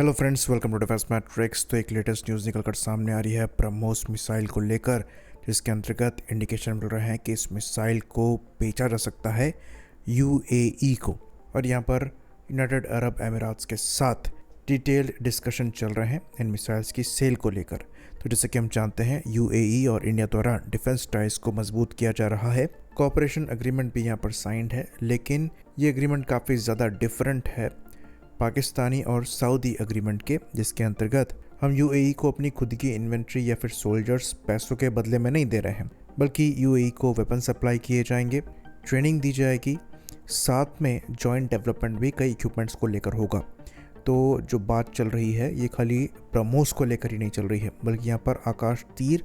Hello friends, welcome to Defence Matrix. तो एक latest news निकलकर सामने आ रही है ब्रह्मोस मिसाइल को लेकर, जिसके अंतर्गत इंडिकेशन मिल रहे हैं कि इस मिसाइल को बेचा जा सकता है यूएई को। और यहाँ पर यूनाइटेड अरब अमीरात्स के साथ डिटेल्ड डिस्कशन चल रहे हैं इन मिसाइल्स की सेल को लेकर। तो जैसे कि हम जानते हैं, यूएई और इंडिया द्वारा डिफेंस टाइज को मजबूत किया जा रहा है। कोऑपरेशन एग्रीमेंट भी यहाँ पर साइंड है, लेकिन ये एग्रीमेंट काफ़ी ज़्यादा डिफरेंट है पाकिस्तानी और सऊदी एग्रीमेंट के, जिसके अंतर्गत हम यूएई को अपनी खुद की इन्वेंट्री या फिर सोल्जर्स पैसों के बदले में नहीं दे रहे हैं, बल्कि यूएई को वेपन सप्लाई किए जाएंगे, ट्रेनिंग दी जाएगी, साथ में जॉइंट डेवलपमेंट भी कई इक्विपमेंट्स को लेकर होगा। तो जो बात चल रही है ये खाली ब्रह्मोस को लेकर ही नहीं चल रही है, बल्कि यहाँ पर आकाश तीर,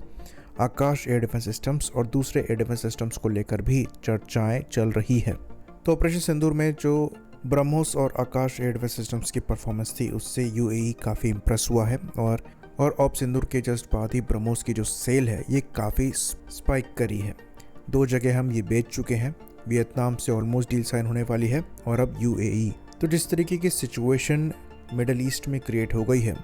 आकाश एयर डिफेंस सिस्टम्स और दूसरे एयर डिफेंस सिस्टम्स को लेकर भी चर्चाएं चल रही है। तो ऑपरेशन सिंदूर में जो ब्रह्मोस और आकाश एयर डिफेंस सिस्टम्स की परफॉर्मेंस थी, उससे यूएई काफ़ी इम्प्रेस हुआ है और ऑप सिंदूर के जस्ट बाद ही ब्रह्मोस की जो सेल है ये काफ़ी स्पाइक करी है। 2 जगह हम ये बेच चुके हैं, वियतनाम से ऑलमोस्ट डील साइन होने वाली है और अब यूएई। तो जिस तरीके की सिचुएशन मिडल ईस्ट में क्रिएट हो गई है,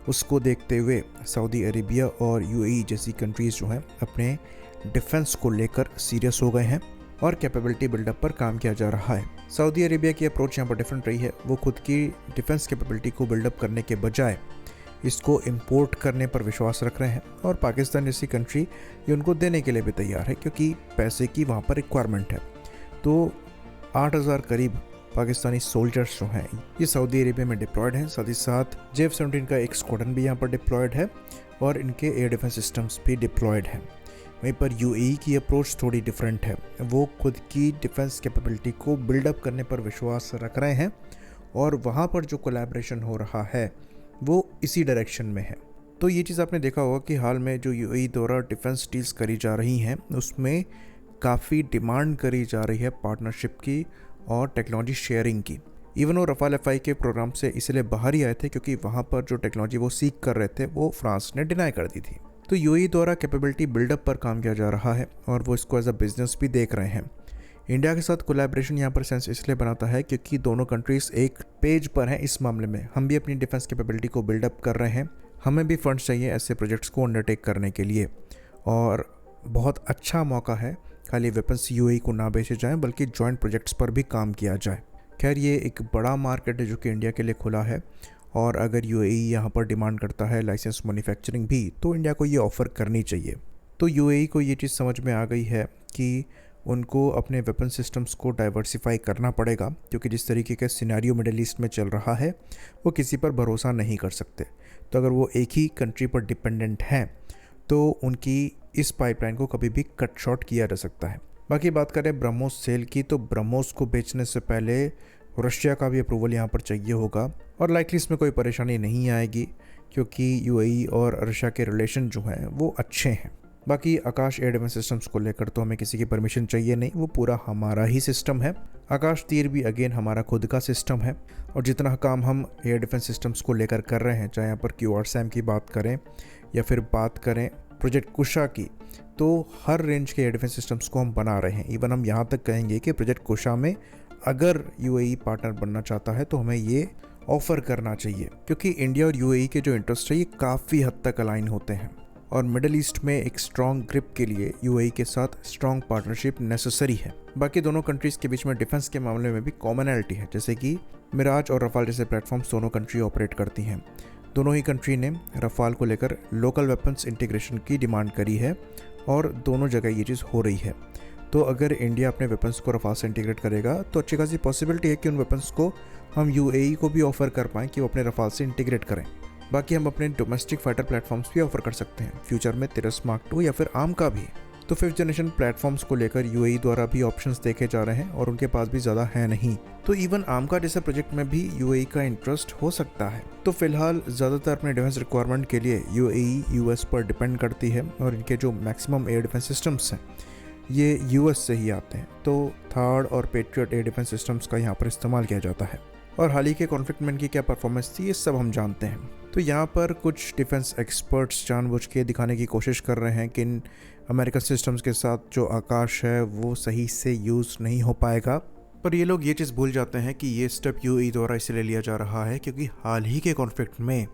उसको देखते हुए सऊदी अरेबिया और यूएई जैसी कंट्रीज़ जो हैं अपने डिफेंस को लेकर सीरियस हो गए हैं और कैपेबिलिटी बिल्डअप पर काम किया जा रहा है। सऊदी अरेबिया की अप्रोच यहाँ पर डिफरेंट रही है। वो खुद की डिफेंस कैपेबिलिटी को बिल्डअप करने के बजाय इसको इंपोर्ट करने पर विश्वास रख रहे हैं, और पाकिस्तान जैसी कंट्री ये उनको देने के लिए भी तैयार है, क्योंकि पैसे की वहाँ पर रिक्वायरमेंट है। तो 8000 करीब पाकिस्तानी सोल्जर्स जो हैं ये सऊदी अरेबिया में डिप्लॉयड हैं। साथ ही साथ JF-17 का एक स्क्वाड्रन भी यहाँ पर डिप्लॉयड है और इनके एयर डिफेंस सिस्टम्स भी डिप्लॉयड हैं। वहीं पर यूएई की अप्रोच थोड़ी डिफरेंट है। वो खुद की डिफेंस कैपेबिलिटी को बिल्डअप करने पर विश्वास रख रहे हैं और वहाँ पर जो कोलैबोरेशन हो रहा है वो इसी डायरेक्शन में है। तो ये चीज़ आपने देखा होगा कि हाल में जो यूएई द्वारा डिफेंस डील्स करी जा रही हैं उसमें काफ़ी डिमांड करी जा रही है पार्टनरशिप की और टेक्नोलॉजी शेयरिंग की। इवन वो रफाल एफआई के प्रोग्राम से इसलिए बाहर ही आए थे क्योंकि वहाँ पर जो टेक्नोलॉजी वो सीख कर रहे थे वो फ्रांस ने डिनाई कर दी थी। तो यूएई द्वारा कैपेबिलिटी बिल्डअप पर काम किया जा रहा है और वो इसको एज अ बिजनेस भी देख रहे हैं। इंडिया के साथ कोलैबोरेशन यहाँ पर सेंस इसलिए बनाता है क्योंकि दोनों कंट्रीज एक पेज पर हैं इस मामले में। हम भी अपनी डिफेंस कैपेबिलिटी को बिल्डअप कर रहे हैं, हमें भी फंड्स चाहिए ऐसे प्रोजेक्ट्स को अंडरटेक करने के लिए, और बहुत अच्छा मौका है खाली वेपन्स यूएई को ना बेचे जाएं बल्कि जॉइंट प्रोजेक्ट्स पर भी काम किया जाए। खैर, ये एक बड़ा मार्केट है जो कि इंडिया के लिए खुला है, और अगर यूएई यहाँ पर डिमांड करता है लाइसेंस मैन्युफैक्चरिंग भी, तो इंडिया को ये ऑफ़र करनी चाहिए। तो यूएई को ये चीज़ समझ में आ गई है कि उनको अपने वेपन सिस्टम्स को डाइवर्सिफाई करना पड़ेगा, क्योंकि जिस तरीके का सिनेरियो मिडिल ईस्ट में चल रहा है वो किसी पर भरोसा नहीं कर सकते। तो अगर वो एक ही कंट्री पर डिपेंडेंट हैं तो उनकी इस पाइपलाइन को कभी भी कट शॉर्ट किया जा सकता है। बाकी बात करें ब्रह्मोस सेल की, तो ब्रह्मोस को बेचने से पहले रशिया का भी अप्रूवल यहाँ पर चाहिए होगा, और लाइकली इसमें कोई परेशानी नहीं आएगी क्योंकि यूएई और रशिया के रिलेशन जो हैं वो अच्छे हैं। बाकी आकाश एयर डिफेंस सिस्टम्स को लेकर तो हमें किसी की परमिशन चाहिए नहीं, वो पूरा हमारा ही सिस्टम है। आकाश तीर भी अगेन हमारा खुद का सिस्टम है, और जितना काम हम एयर डिफेंस सिस्टम्स को लेकर कर रहे हैं, चाहे यहाँ पर QRSAM की बात करें या फिर बात करें प्रोजेक्ट कुशा की, तो हर रेंज के एयर डिफेंस सिस्टम्स को हम बना रहे हैं। इवन हम यहाँ तक कहेंगे कि प्रोजेक्ट कुशा में अगर यूएई पार्टनर बनना चाहता है तो हमें ये ऑफ़र करना चाहिए, क्योंकि इंडिया और यूएई के जो इंटरेस्ट है ये काफ़ी हद तक अलाइन होते हैं, और मिडल ईस्ट में एक स्ट्रॉन्ग ग्रिप के लिए यूएई के साथ स्ट्रॉन्ग पार्टनरशिप नेसेसरी है। बाकी दोनों कंट्रीज़ के बीच में डिफेंस के मामले में भी कॉमनैलिटी है, जैसे कि मिराज और रफाल जैसे प्लेटफॉर्म्स दोनों कंट्री ऑपरेट करती हैं। दोनों ही कंट्री ने रफाल को लेकर लोकल वेपन्स इंटीग्रेशन की डिमांड करी है और दोनों जगह ये चीज़ हो रही है। तो अगर इंडिया अपने वेपन्स को रफाल से इंटीग्रेट करेगा तो अच्छी खासी पॉसिबिलिटी है कि उन वेपन्स को हम यूएई को भी ऑफ़र कर पाएँ कि वो अपने रफाल से इंटीग्रेट करें। बाकी हम अपने डोमेस्टिक फाइटर प्लेटफॉर्म्स भी ऑफर कर सकते हैं फ्यूचर में, तिरस मार्क 2 या फिर आर्म का भी। तो 5th जनरेशन प्लेटफॉर्म्स को लेकर यूएई द्वारा भी ऑप्शंस देखे जा रहे हैं और उनके पास भी ज़्यादा है नहीं। तो इवन आर्म का जैसे प्रोजेक्ट में भी यूएई का इंटरेस्ट हो सकता है। तो फिलहाल ज़्यादातर अपने डिफेंस रिक्वायरमेंट के लिए यूएई यूएस पर डिपेंड करती है, और इनके जो मैक्सिमम एयर डिफेंस सिस्टम्स हैं ये यूएस से ही आते हैं। तो थार्ड और पेट्रियट एयर डिफेंस सिस्टम्स का यहाँ पर इस्तेमाल किया जाता है, और हाल ही के कॉन्फ्लिक्ट में इनकी क्या परफॉर्मेंस थी ये सब हम जानते हैं। तो यहाँ पर कुछ डिफेंस एक्सपर्ट्स जानबूझ के दिखाने की कोशिश कर रहे हैं कि इन अमेरिकन सिस्टम्स के साथ जो आकाश है वो सही से यूज़ नहीं हो पाएगा, पर ये लोग ये चीज़ भूल जाते हैं कि ये स्टेप यूएई द्वारा इसलिए लिया जा रहा है क्योंकि हाल ही के कॉन्फ्लिक्ट में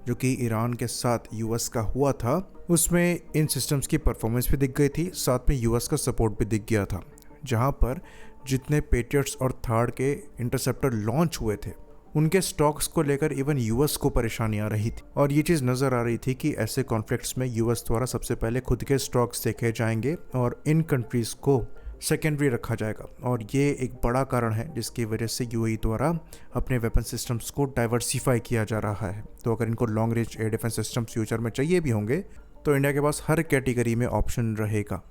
जो कि ईरान के साथ यूएस का हुआ था, उसमें इन सिस्टम्स की परफॉर्मेंस भी दिख गई थी, साथ में यूएस का सपोर्ट भी दिख गया था। जहां पर जितने पेट्रियट्स और थार्ड के इंटरसेप्टर लॉन्च हुए थे, उनके स्टॉक्स को लेकर इवन यूएस को परेशानी आ रही थी। और ये चीज़ नज़र आ रही थी कि ऐसे कॉन्फ्लिक्ट्स में यूएस द्वारा सबसे पहले खुद के स्टॉक्स देखे जाएंगे और इन कंट्रीज़ को सेकेंडरी रखा जाएगा। और ये एक बड़ा कारण है जिसकी वजह से यूएई द्वारा अपने वेपन सिस्टम्स को डाइवर्सिफाई किया जा रहा है। तो अगर इनको long range air defence systems future में चाहिए भी होंगे तो इंडिया के पास हर कैटेगरी में ऑप्शन रहेगा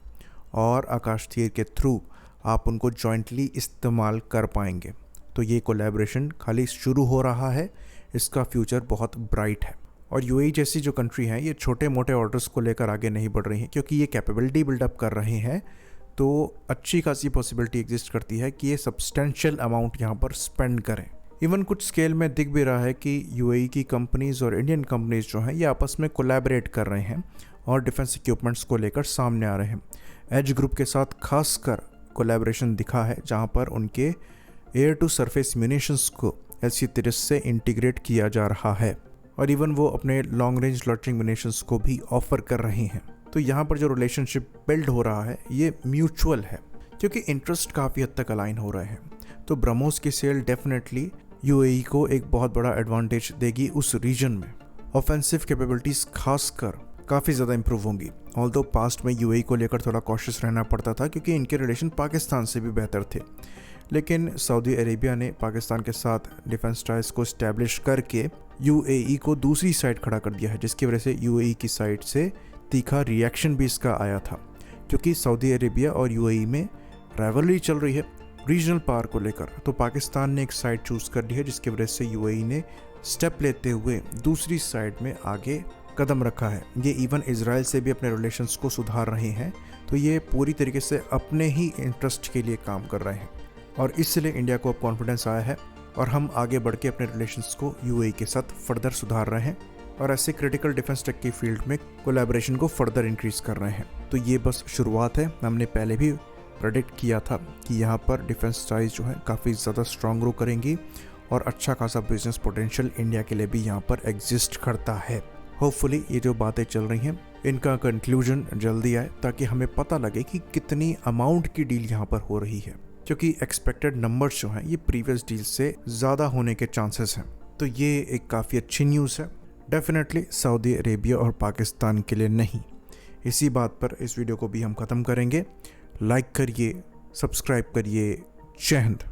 और आकाश तीर के थ्रू आप उनको जॉइंटली इस्तेमाल कर पाएंगे। तो ये कोलैबोरेशन खाली शुरू हो रहा है, इसका फ्यूचर बहुत ब्राइट है। और यूएई जैसी जो कंट्री हैं ये छोटे मोटे ऑर्डर्स को लेकर आगे नहीं बढ़ रही हैं, क्योंकि ये कैपेबिलिटी बिल्डअप कर रहे हैं। तो अच्छी खासी पॉसिबिलिटी एग्जिस्ट करती है कि ये सब्सटेंशियल अमाउंट यहाँ पर स्पेंड करें। इवन कुछ स्केल में दिख भी रहा है कि यूएई की कंपनीज़ और इंडियन कंपनीज़ जो हैं ये आपस में कोलैबोरेट कर रहे हैं और डिफेंस इक्विपमेंट्स को लेकर सामने आ रहे हैं। एज ग्रुप के साथ खासकर कोलैबोरेशन दिखा है, जहाँ पर उनके एयर टू सरफेस म्यूनिशंस को ऐसी तरह से इंटीग्रेट किया जा रहा है और इवन वो अपने लॉन्ग रेंज लॉन्चिंग म्यूनिशंस को भी ऑफर कर रहे हैं। तो यहाँ पर जो रिलेशनशिप बिल्ड हो रहा है ये म्यूचुअल है, क्योंकि इंटरेस्ट काफ़ी हद तक अलाइन हो रहे हैं। तो ब्रह्मोस की सेल डेफिनेटली यूएई को एक बहुत बड़ा एडवांटेज देगी उस रीजन में। ऑफेंसिव कैपेबिलिटीज़ खासकर काफ़ी ज़्यादा इंप्रूव होंगी। ऑल्दो पास्ट में यूएई को लेकर थोड़ा कॉशियस रहना पड़ता था क्योंकि इनके रिलेशन पाकिस्तान से भी बेहतर थे, लेकिन सऊदी अरेबिया ने पाकिस्तान के साथ डिफेंस टाइज को इस्टेब्लिश करके यूएई को दूसरी साइड खड़ा कर दिया है, जिसकी वजह से यूएई की साइड से तीखा रिएक्शन भी इसका आया था। क्योंकि सऊदी अरेबिया और यूएई में राइवलरी चल रही है रीजनल पावर को लेकर, तो पाकिस्तान ने एक साइड चूज कर ली है, जिसकी वजह से यूएई ने स्टेप लेते हुए दूसरी साइड में आगे कदम रखा है। ये इवन इजराइल से भी अपने रिलेशंस को सुधार रहे हैं। तो ये पूरी तरीके से अपने ही इंटरेस्ट के लिए काम कर रहे हैं और इसलिए इंडिया को अब कॉन्फिडेंस आया है और हम आगे बढ़ के अपने रिलेशंस को यूएई के साथ फर्दर सुधार रहे हैं और ऐसे क्रिटिकल डिफेंस टेक की फील्ड में कोलैबोरेशन को फर्दर इंक्रीज कर रहे हैं। तो ये बस शुरुआत है। हमने पहले भी प्रेडिक्ट किया था कि यहाँ पर डिफेंस टाइज जो है काफ़ी ज़्यादा स्ट्रॉन्ग ग्रो करेंगी और अच्छा खासा बिजनेस पोटेंशियल इंडिया के लिए भी यहाँ पर एग्जिस्ट करता है। होपफुली ये जो बातें चल रही हैं इनका कंक्लूजन जल्दी आए, ताकि हमें पता लगे कि कितनी अमाउंट की डील यहाँ पर हो रही है, क्योंकि एक्सपेक्टेड नंबर्स जो हैं ये प्रीवियस डील से ज़्यादा होने के चांसेस हैं। तो ये एक काफ़ी अच्छी न्यूज़ है, डेफिनेटली सऊदी अरेबिया और पाकिस्तान के लिए नहीं। इसी बात पर इस वीडियो को भी हम ख़त्म करेंगे। लाइक करिए, सब्सक्राइब करिए। जय हिंद।